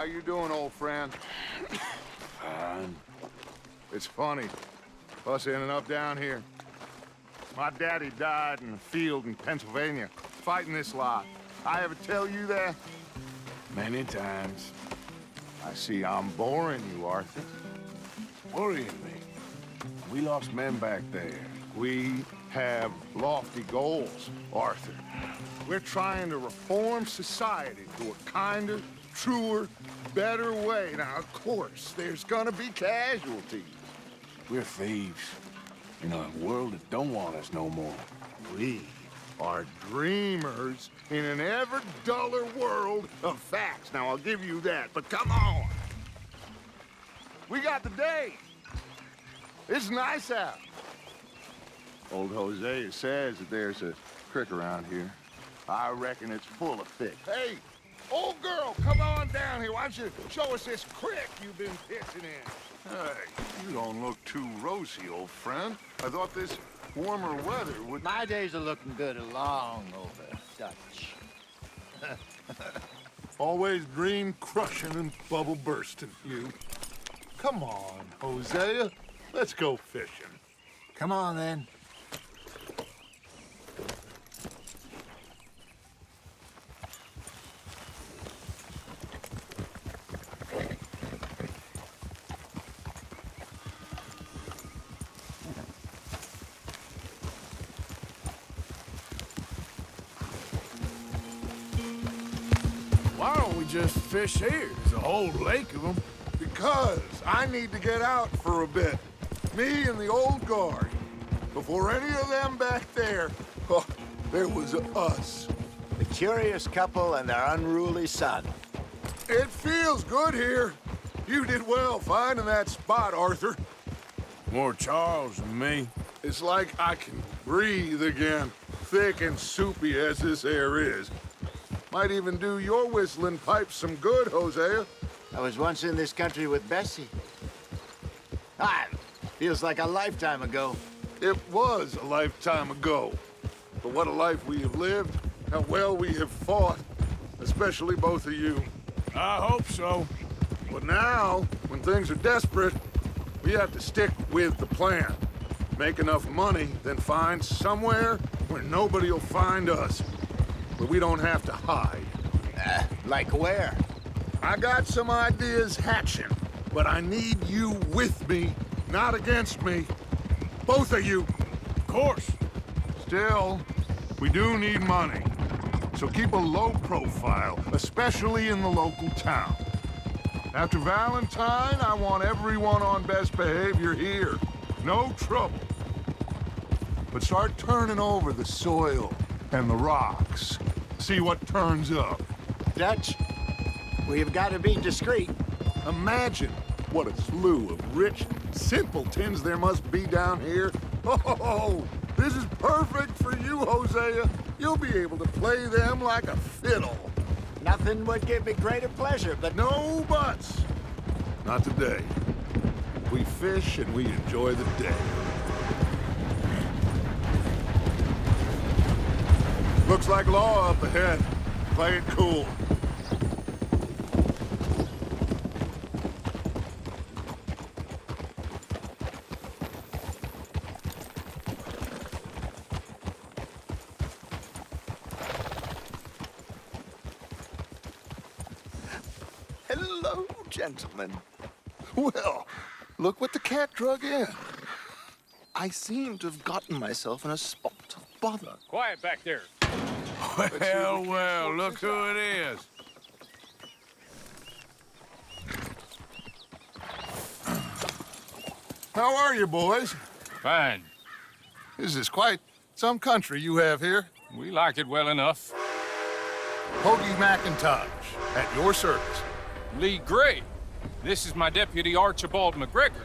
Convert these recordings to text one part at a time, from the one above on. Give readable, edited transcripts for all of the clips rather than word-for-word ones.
How you doing, old friend? Fine. It's funny, us ending up down here. My daddy died in the field in Pennsylvania, fighting this lot. I ever tell you that? Many times. I see I'm boring you, Arthur. Worrying me. We lost men back there. We have lofty goals, Arthur. We're trying to reform society to a kinder, truer, better way. Now, of course, there's gonna be casualties. We're thieves. In a world that don't want us no more. We are dreamers in an ever duller world of facts. Now, I'll give you that, but come on. We got the day. It's nice out. Old Hosea says that there's a creek around here. I reckon it's full of fish. Hey, old girl, come on down here. Why don't you show us this creek you've been fishing in? Hey, you don't look too rosy, old friend. I thought this warmer weather would... My days are looking good along over, Dutch. Always dream crushing and bubble bursting, you. Come on, Hosea. Let's go fishing. Come on, then. Why don't we just fish here? There's a whole lake of them. Because I need to get out for a bit. Me and the old guard. Before any of them back there, oh, there was us. The curious couple and their unruly son. It feels good here. You did well finding that spot, Arthur. More Charles than me. It's like I can breathe again, thick and soupy as this air is. Might even do your whistling pipes some good, Hosea. I was once in this country with Bessie. Ah, feels like a lifetime ago. It was a lifetime ago. But what a life we have lived, how well we have fought, especially both of you. I hope so. But now, when things are desperate, we have to stick with the plan. Make enough money, then find somewhere where nobody will find us. Where we don't have to hide. Like where? I got some ideas hatching, but I need you with me, not against me. Both of you. Of course. Still, we do need money. So keep a low profile, especially in the local town. After Valentine, I want everyone on best behavior here. No trouble. But start turning over the soil and the rocks. See what turns up. Dutch, we've got to be discreet. Imagine what a slew of rich simpletons there must be down here. Oh, this is perfect for you, Hosea. You'll be able to play them like a fiddle. Nothing would give me greater pleasure, but No buts. Not today. We fish and we enjoy the day. Looks like law up ahead. Play it cool. Hello, gentlemen. Well, look what the cat drug in. I seem to have gotten myself in a spot of bother. Quiet back there. Well, well, look who it is. How are you, boys? Fine. This is quite some country you have here. We like it well enough. Hoagie McIntosh, at your service. Lee Gray. This is my deputy Archibald McGregor.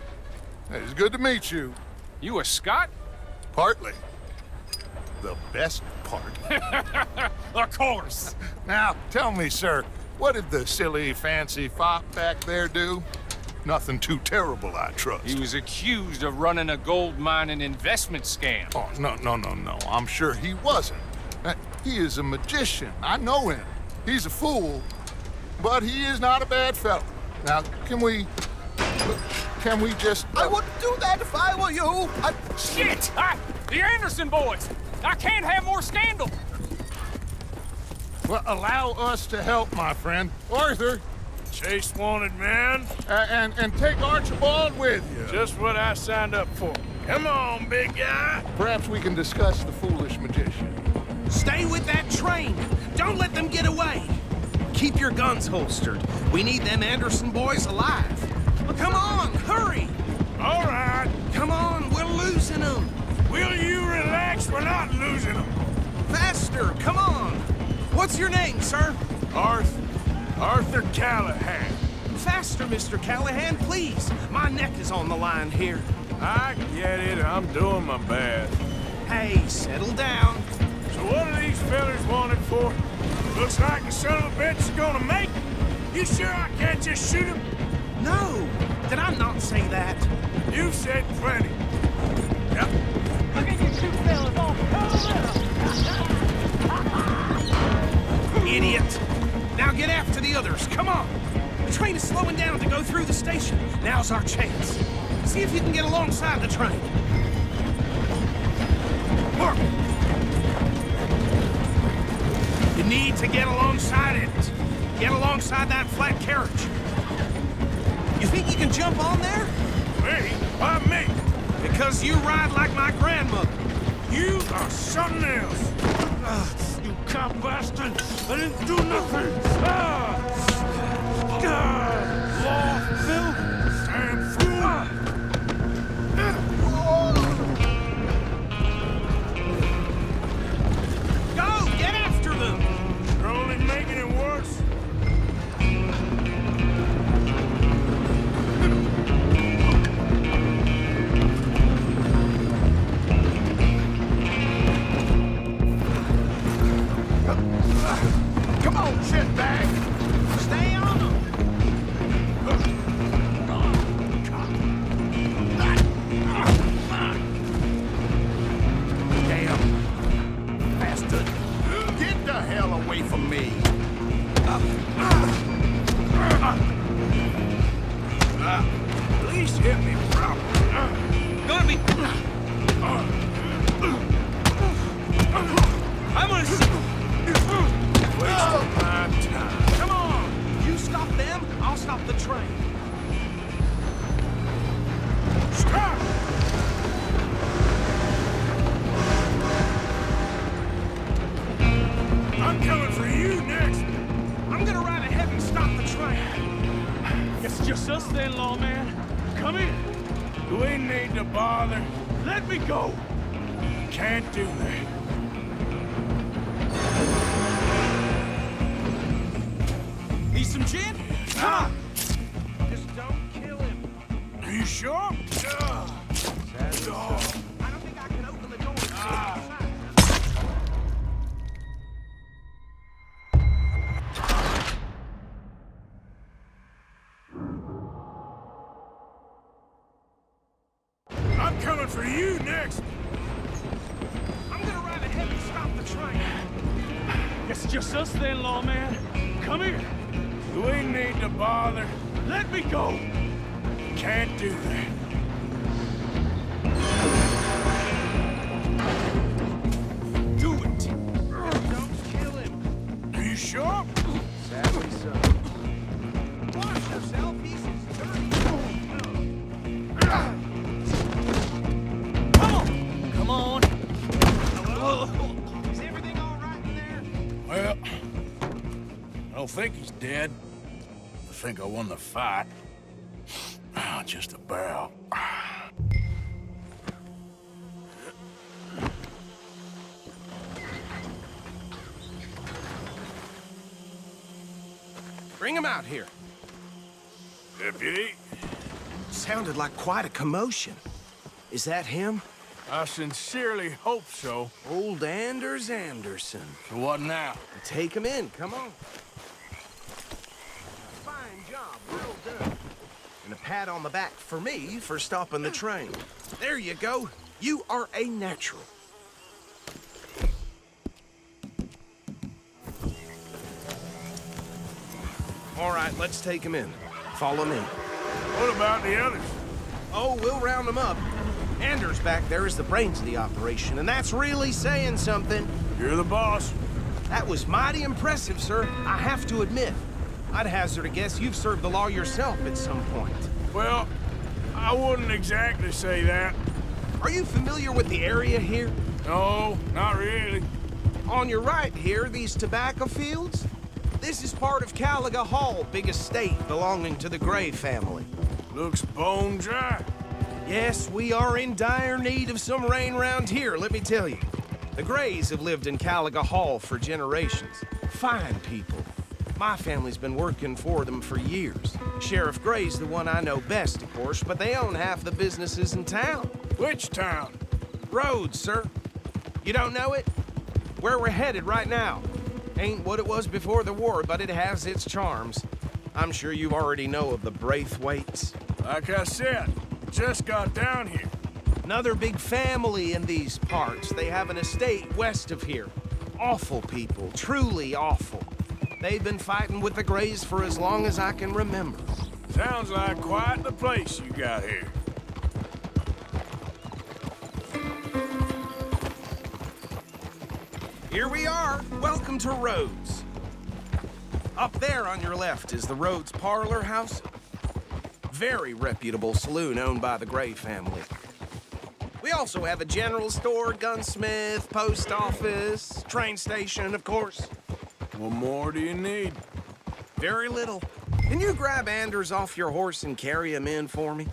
It's good to meet you. You a Scot? Partly. The best part. Of course. Now, tell me, sir, what did the silly, fancy fop back there do? Nothing too terrible, I trust. He was accused of running a gold mining investment scam. Oh, no. I'm sure he wasn't. He is a magician. I know him. He's a fool. but he is not a bad fellow. Now, can we just... I wouldn't do that if I were you. Shit! The Anderson boys! I can't have more scandal! Well, allow us to help, my friend. Arthur, Chase wanted man. and take Archibald with you. Just what I signed up for. Come on, big guy. Perhaps we can discuss the foolish magician. Stay with that train. Don't let them get away. Keep your guns holstered. We need them Anderson boys alive. Come on, hurry. All right. Come on, we're losing them. Will you relax? We're not losing them. Faster, come on. What's your name, sir? Arthur Callahan. Faster, Mr. Callahan, please. My neck is on the line here. I get it. I'm doing my best. Hey, settle down. So what are these fellas wanted for? Looks like the son of a bitch is gonna make it. You sure I can't just shoot him? No, did I not say that? You said plenty. Yep. Look at you two fellas all Idiot. Now get after the others, come on. The train is slowing down to go through the station. Now's our chance. See if you can get alongside the train. Look. You need to get alongside it. Get alongside that flat carriage. You think you can jump on there? Me? Why me? Because you ride like my grandmother. You are something else. You cop bastard! I didn't do nothing! Law, Phil! Damn fool! Go! Get after them! You're only making it worse. Come on, shitbag! Stay on them! Damn. Bastard. Get the hell away from me. Please hit me properly. Gonna be... I'm gonna... Wasting my time. Come on! You stop them, I'll stop the train. Stop! I'm coming for you next. I'm gonna ride ahead and stop the train. It's just us then, lawman. Come here. Do we need to bother? Let me go. Can't do that. Need some gin? Ah! Just don't kill him. Are you sure? I don't think I can open the door. I'm coming for you next. I'm gonna ride ahead and stop the train. It's just us then, lawman. Come here. Do we need to bother? Let me go. Can't do that. Do it. Don't kill him. Are you sure? Sadly so. Watch yourself, he's dirty. Come on. Is everything all right in there? Well, I don't think he's dead. I think I won the fight. Just about. Bring him out here. Deputy, Sounded like quite a commotion. Is that him? I sincerely hope so. Old Anders Anderson. So what now? Take him in, come on. Fine job, well done. And a pat on the back for me for stopping the train. There you go. You are a natural. All right, let's take him in. Follow me. What about the others? Oh, we'll round them up. Anders back there is the brains of the operation, and that's really saying something. You're the boss. That was mighty impressive, sir. I have to admit. I'd hazard a guess you've served the law yourself at some point. Well, I wouldn't exactly say that. Are you familiar with the area here? No, not really. On your right here, these tobacco fields? This is part of Caliga Hall, big estate belonging to the Gray family. Looks bone dry. Yes, we are in dire need of some rain round here, let me tell you. The Grays have lived in Caliga Hall for generations. Fine people. My family's been working for them for years. Sheriff Gray's the one I know best, of course, but they own half the businesses in town. Which town? Rhodes, sir. You don't know it? Where we're headed right now. Ain't what it was before the war, but it has its charms. I'm sure you already know of the Braithwaites. Like I said, just got down here. Another big family in these parts. They have an estate west of here. Awful people, truly awful. They've been fighting with the Grays for as long as I can remember. Sounds like quite the place you got here. Here we are. Welcome to Rhodes. Up there on your left is the Rhodes Parlor House. Very reputable saloon owned by the Gray family. We also have a general store, gunsmith, post office, train station, of course. What more do you need? Very little. Can you grab Anders off your horse and carry him in for me?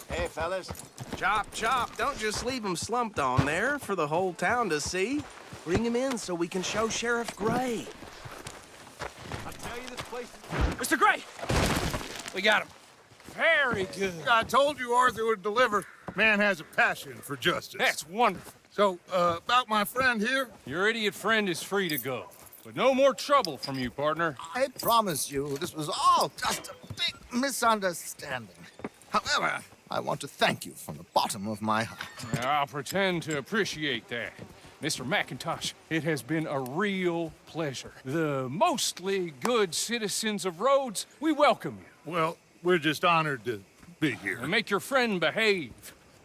Hey, fellas. Chop, chop. Don't just leave him slumped on there for the whole town to see. Bring him in so we can show Sheriff Gray. I'll tell you this place... Mr. Gray! We got him. Very good. I told you Arthur would deliver. Man has a passion for justice. That's wonderful. So, about my friend here? Your idiot friend is free to go. But no more trouble from you, partner. I promise you, this was all just a big misunderstanding. However, I want to thank you from the bottom of my heart. I'll pretend to appreciate that. Mr. McIntosh, it has been a real pleasure. The mostly good citizens of Rhodes, we welcome you. Well, we're just honored to be here. And make your friend behave.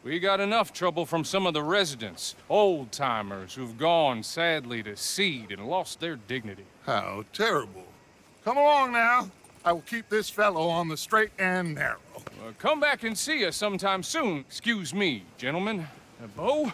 We got enough trouble from some of the residents, old-timers who've gone, sadly, to seed and lost their dignity. How terrible. Come along now. I will keep this fellow on the straight and narrow. Come back and see us sometime soon. Excuse me, gentlemen. Bo,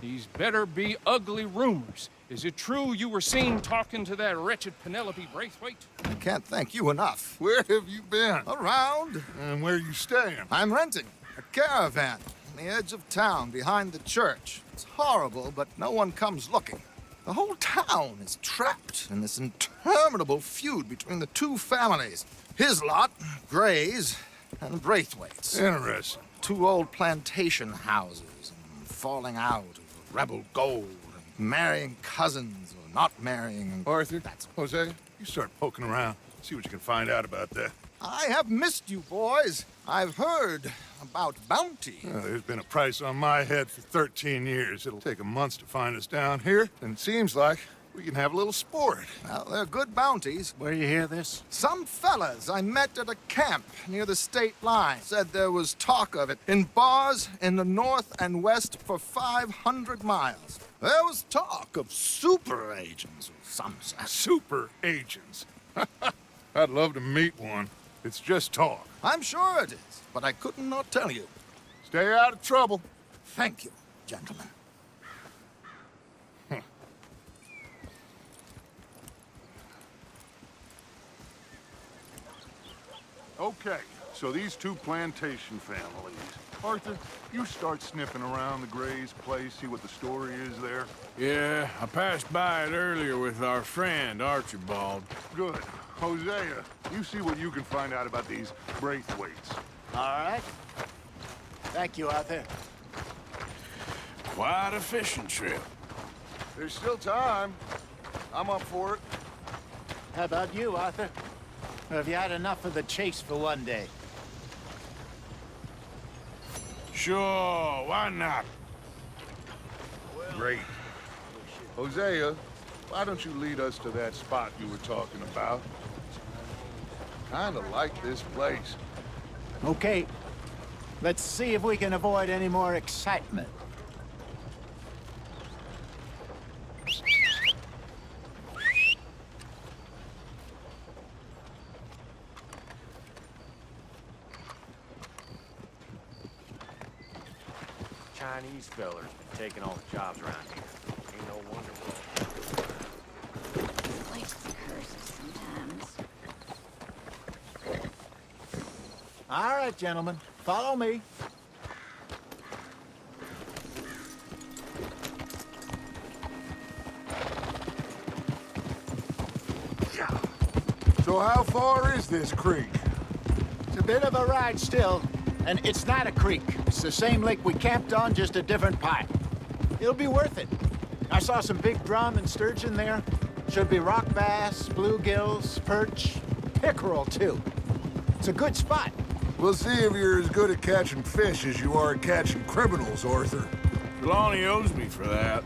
these better be ugly rumors. Is it true you were seen talking to that wretched Penelope Braithwaite? I can't thank you enough. Where have you been? Around, And where you staying? I'm renting a caravan on the edge of town behind the church. It's horrible, but no one comes looking. The whole town is trapped in this interminable feud between the two families. His lot, Gray's, and Braithwaite's. Interesting. Two old plantation houses, and falling out over rebel gold, and marrying cousins or not marrying. And Arthur, that's Hosea, you start poking around. See what you can find out about that. I have missed you, boys. I've heard about bounty. There's been a price on my head for 13 years. It'll take 'em months to find us down here, and it seems like we can have a little sport. Well, they're good bounties. Where you hear this? Some fellas I met at a camp near the state line said there was talk of it in bars in the north and west for 500 miles. There was talk of super agents or some such. Super agents. I'd love to meet one. It's just talk. I'm sure it is, but I couldn't not tell you. Stay out of trouble. Thank you, gentlemen. Okay, so these two plantation families. Arthur, you start sniffing around the Gray's place, see what the story is there. Yeah, I passed by it earlier with our friend, Archibald. Good. Hosea, you see what you can find out about these Braithwaites. All right. Thank you, Arthur. Quite a fishing trip. There's still time. I'm up for it. How about you, Arthur? Or have you had enough of the chase for one day? Sure, why not? Great. Hosea, why don't you lead us to that spot you were talking about? Kinda like this place. Okay. Let's see if we can avoid any more excitement. Chinese fellers been taking all the jobs around here. Ain't no wonder Place curses sometimes. All right, gentlemen. Follow me. So how far is this creek? It's a bit of a ride still, and it's not a creek. It's the same lake we camped on, just a different pipe. It'll be worth it. I saw some big drum and sturgeon there. Should be rock bass, bluegills, perch, pickerel too. It's a good spot. We'll see if you're as good at catching fish as you are at catching criminals, Arthur. Trelawney owes me for that.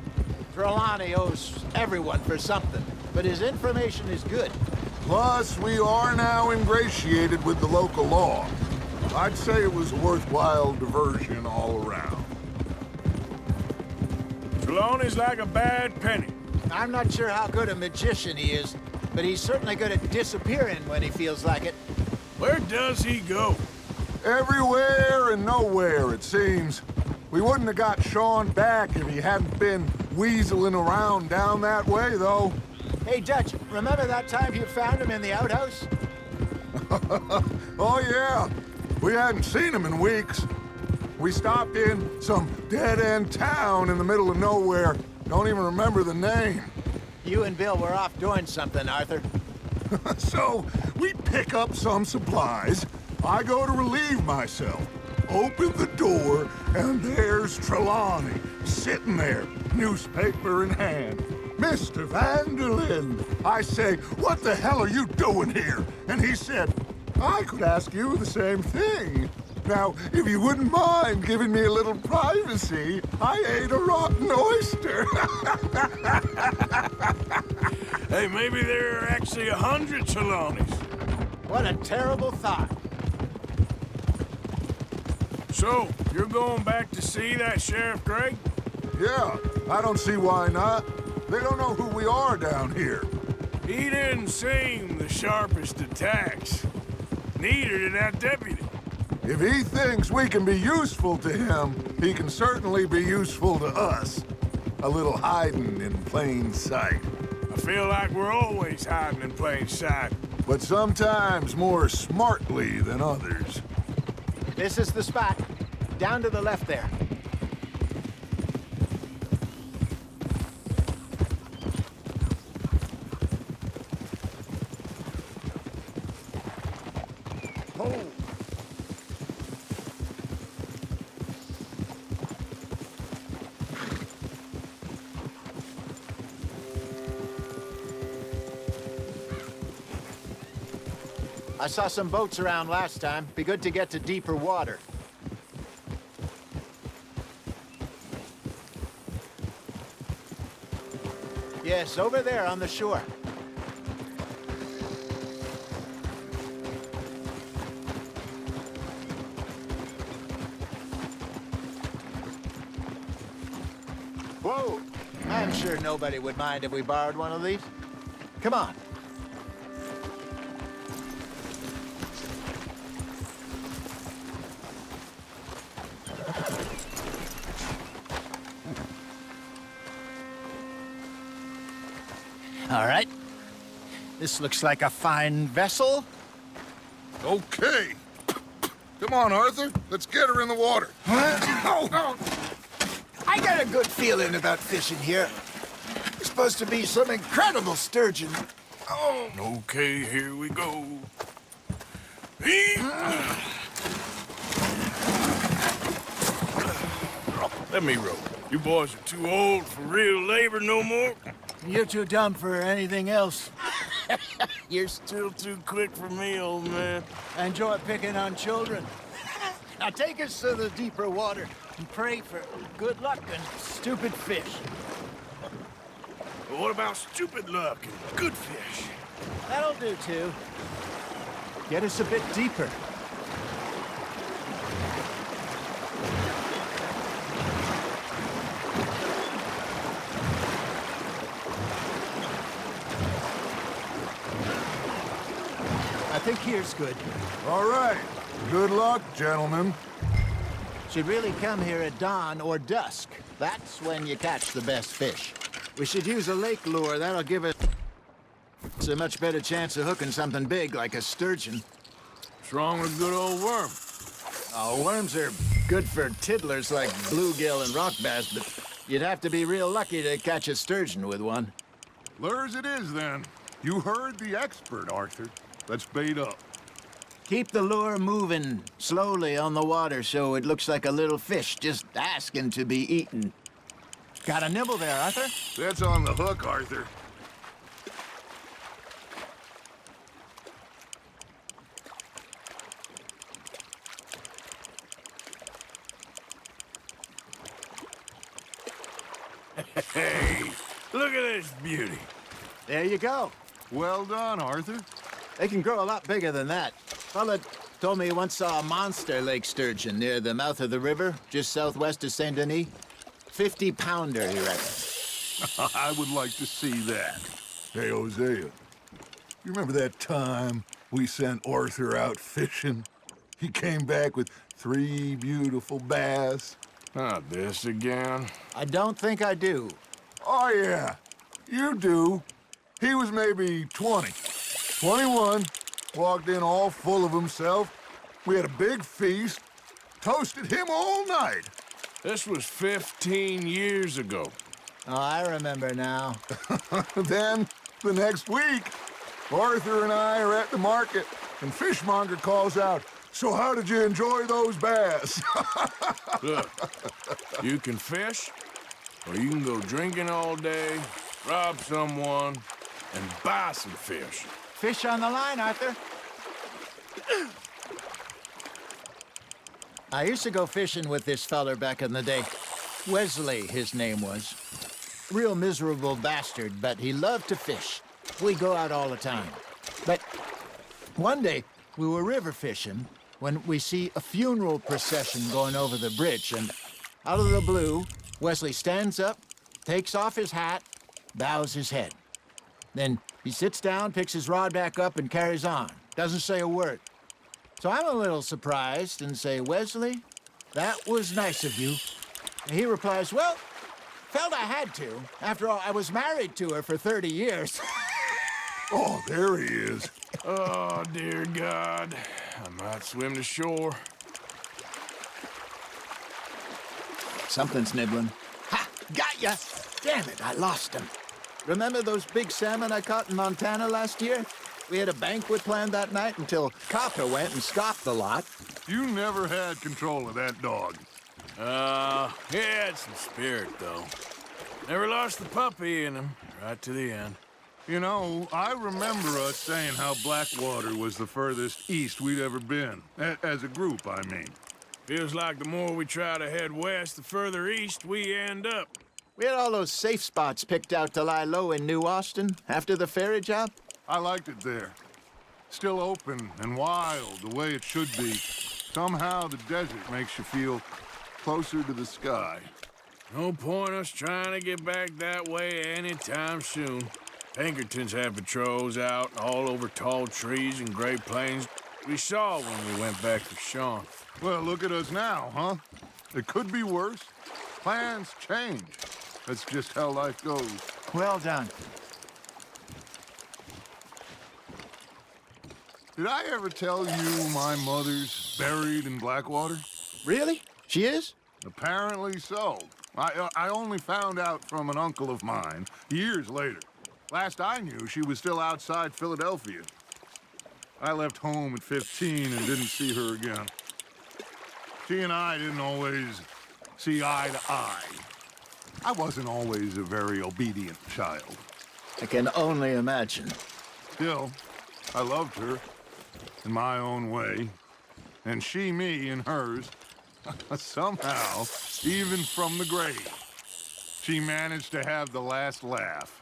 Trelawney owes everyone for something, but his information is good. Plus, we are now ingratiated with the local law. I'd say it was a worthwhile diversion all around. Trelawney's like a bad penny. I'm not sure how good a magician he is, but he's certainly good at disappearing when he feels like it. Where does he go? Everywhere and nowhere, it seems. We wouldn't have got Sean back if he hadn't been weaseling around down that way, though. Hey, Dutch, remember that time you found him in the outhouse? Oh, yeah. We hadn't seen him in weeks. We stopped in some dead-end town in the middle of nowhere. Don't even remember the name. You and Bill were off doing something, Arthur. So, we pick up some supplies. I go to relieve myself. Open the door, and there's Trelawney, sitting there, newspaper in hand. Mr. Van der Linde. I say, what the hell are you doing here? And he said, I could ask you the same thing. Now, if you wouldn't mind giving me a little privacy, I ate a rotten oyster. Hey, maybe there are actually 100 Trelawneys. What a terrible thought. So, you're going back to see that Sheriff Gregg? Yeah, I don't see why not. They don't know who we are down here. He didn't seem the sharpest attacks. Neither did that deputy. If he thinks we can be useful to him, he can certainly be useful to us. A little hiding in plain sight. I feel like we're always hiding in plain sight. But sometimes more smartly than others. This is the spot. Down to the left there. Oh. I saw some boats around last time. Be good to get to deeper water. Yes, over there on the shore. Whoa! I'm sure nobody would mind if we borrowed one of these. Come on. All right. This looks like a fine vessel. Okay. Come on, Arthur. Let's get her in the water. Oh. I got a good feeling about fishing here. There's supposed to be some incredible sturgeon. Oh. Okay, here we go. Let me row. You boys are too old for real labor no more. You're too dumb for anything else. You're still too quick for me, old man. I enjoy picking on children. Now take us to the deeper water and pray for good luck and stupid fish. But what about stupid luck and good fish? That'll do, too. Get us a bit deeper. I think here's good. All right. Good luck, gentlemen. Should really come here at dawn or dusk. That's when you catch the best fish. We should use a lake lure. That'll give us a much better chance of hooking something big like a sturgeon. What's wrong with a good old worm? Oh, worms are good for tiddlers like bluegill and rock bass, but you'd have to be real lucky to catch a sturgeon with one. Lures it is, then. You heard the expert, Arthur. Let's bait up. Keep the lure moving slowly on the water so it looks like a little fish just asking to be eaten. Got a nibble there, Arthur? That's on the hook, Arthur. Hey, look at this beauty. There you go. Well done, Arthur. They can grow a lot bigger than that. Fella told me he once saw a monster lake sturgeon near the mouth of the river, just southwest of Saint Denis. 50-pounder, he reckons. I would like to see that. Hey, Hosea, you remember that time we sent Arthur out fishing? He came back with 3 beautiful bass. Not this again. I don't think I do. Oh, yeah, you do. He was maybe 20, 21, walked in all full of himself. We had a big feast, toasted him all night. This was 15 years ago. Oh, I remember now. Then, the next week, Arthur and I are at the market, and Fishmonger calls out, "So how did you enjoy those bass?" Look, you can fish, or you can go drinking all day, rob someone, and buy some fish. Fish on the line, Arthur. I used to go fishing with this feller back in the day. Wesley, his name was. Real miserable bastard, but he loved to fish. We go out all the time. But one day, we were river fishing when we see a funeral procession going over the bridge, and out of the blue, Wesley stands up, takes off his hat, bows his head. Then he sits down, picks his rod back up, and carries on. Doesn't say a word. So I'm a little surprised and say, "Wesley, that was nice of you." And he replies, "Well, felt I had to. After all, I was married to her for 30 years. Oh, there he is. Oh, dear God. I might swim to shore. Something's nibbling. Ha! Got ya! Damn it, I lost him. Remember those big salmon I caught in Montana last year? We had a banquet planned that night until Copper went and scoffed the lot. You never had control of that dog. He had some spirit, though. Never lost the puppy in him, right to the end. You know, I remember us saying how Blackwater was the furthest east we'd ever been. As a group, I mean. Feels like the more we try to head west, the further east we end up. We had all those safe spots picked out to lie low in New Austin after the ferry job. I liked it there. Still open and wild, the way it should be. Somehow the desert makes you feel closer to the sky. No point us trying to get back that way anytime soon. Pinkertons had patrols out all over tall trees and Great Plains. We saw when we went back for Sean. Well, look at us now, huh? It could be worse. Plans change. That's just how life goes. Well done. Did I ever tell you my mother's buried in Blackwater? Really? She is? Apparently so. I only found out from an uncle of mine years later. Last I knew, she was still outside Philadelphia. I left home at 15 and didn't see her again. She and I didn't always see eye to eye. I wasn't always a very obedient child. I can only imagine. Still, I loved her in my own way, and she me in hers. Somehow, even from the grave, she managed to have the last laugh.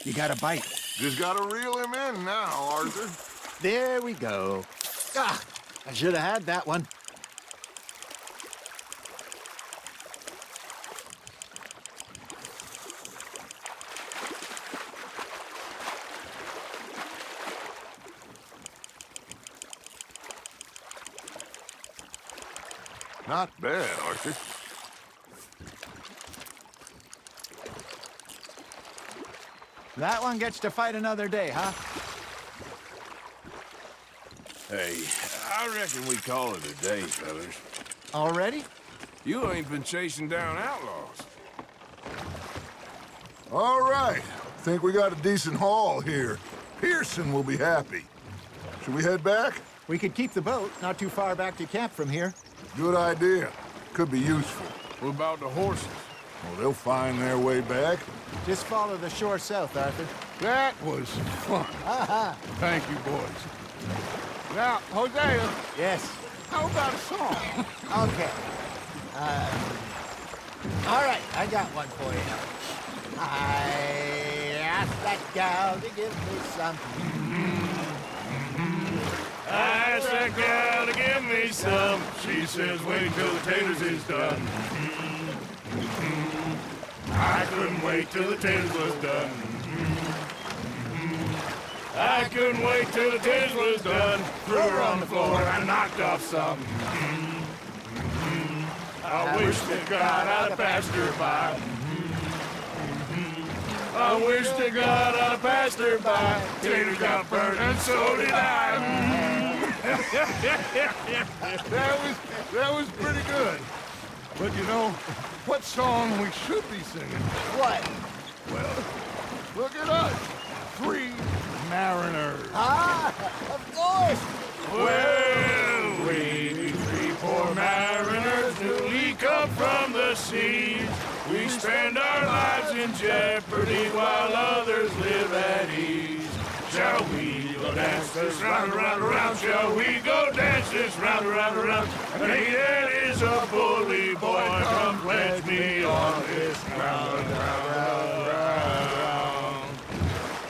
You got a bite. Just gotta reel him in now, Arthur. There we go. Ah, I should have had that one. Not bad, Arthur. That one gets to fight another day, huh? Hey, I reckon we call it a day, fellas. Already? You ain't been chasing down outlaws. All right. Think we got a decent haul here. Pearson will be happy. Should we head back? We could keep the boat not too far back to camp from here. Good idea. Could be useful. What about the horses? Well, they'll find their way back. Just follow the shore south, Arthur. That was fun. Thank you, boys. Now, Hosea, Yes. how about a song? Okay. All right, I got one for you. I asked that gal to give me some. I asked that gal to give me some. She says, wait till the taters is done. I couldn't wait till the taters was done. I couldn't wait till the taters was done. Threw her on the floor and knocked off some. I wish to God I'd passed her by. I wish to God I'd passed her by. Taters got burned and so did I. That was pretty good. But you know, what song we should be singing? What? Well, look at us. 3 mariners. Ah, of course. Well, we 3 poor mariners newly come from the seas. We spend our lives in jeopardy while others live at ease. Shall we go dance this round, around, around? Shall we go dance this round, around, around? And he that is a bully boy, come pledge me on this ground, round, round.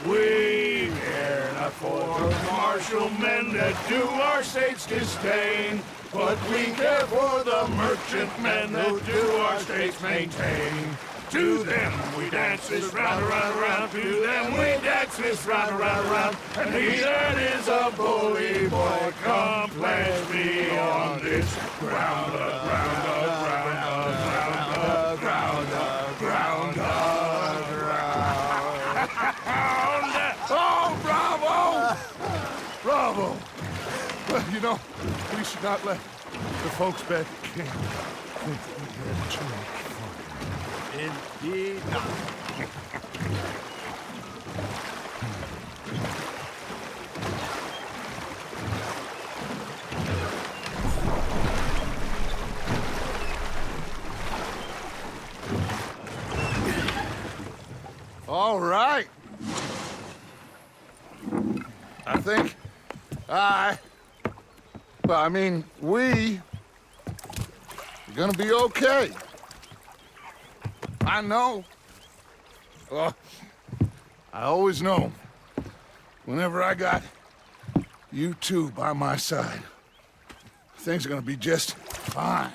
We care not for the martial men that do our state's disdain, but we care for the merchant men that do our states maintain. To them we dance this round, around, around. To them we dance this round, around, around. And he that is a bully boy, come pledge me on this ground, ground, ground, ground, ground, ground. Oh, bravo! Bravo! Well, you know, we should not let the folks back at camp think we had too much fun. Indeed not. All right. I think we are gonna be okay. I know. I always know. Whenever I got you two by my side, things are gonna be just fine.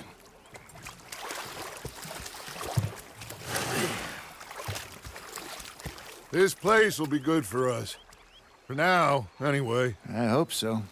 This place will be good for us. For now, anyway. I hope so.